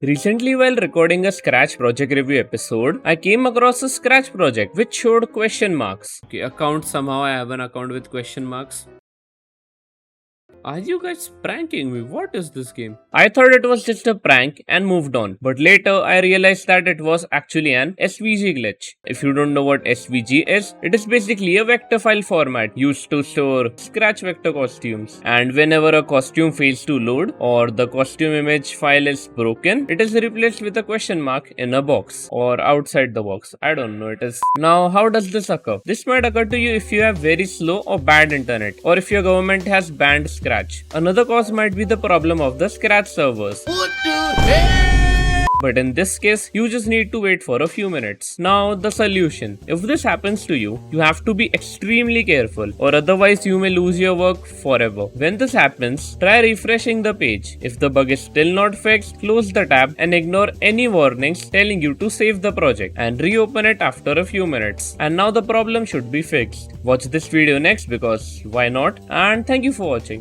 Recently, while recording a Scratch project review episode, I came across a Scratch project which showed question marks. Okay, account somehow I have an account with question marks. Are you guys pranking me? What is this game? I thought it was just a prank and moved on. But later I realized that it was actually an SVG glitch. If you don't know what SVG is, it is basically a vector file format used to store Scratch vector costumes. And whenever a costume fails to load or the costume image file is broken, it is replaced with a question mark in a box or outside the box. I don't know, it is. Now, how does this occur? This might occur to you if you have very slow or bad internet, or if your government has banned Scratch. Another cause might be the problem of the Scratch servers. What the hell? But in this case, you just need to wait for a few minutes. Now, the solution. If this happens to you, you have to be extremely careful, or otherwise you may lose your work forever. When this happens, try refreshing the page. If the bug is still not fixed, close the tab and ignore any warnings telling you to save the project and reopen it after a few minutes. And now the problem should be fixed. Watch this video next because why not? And thank you for watching.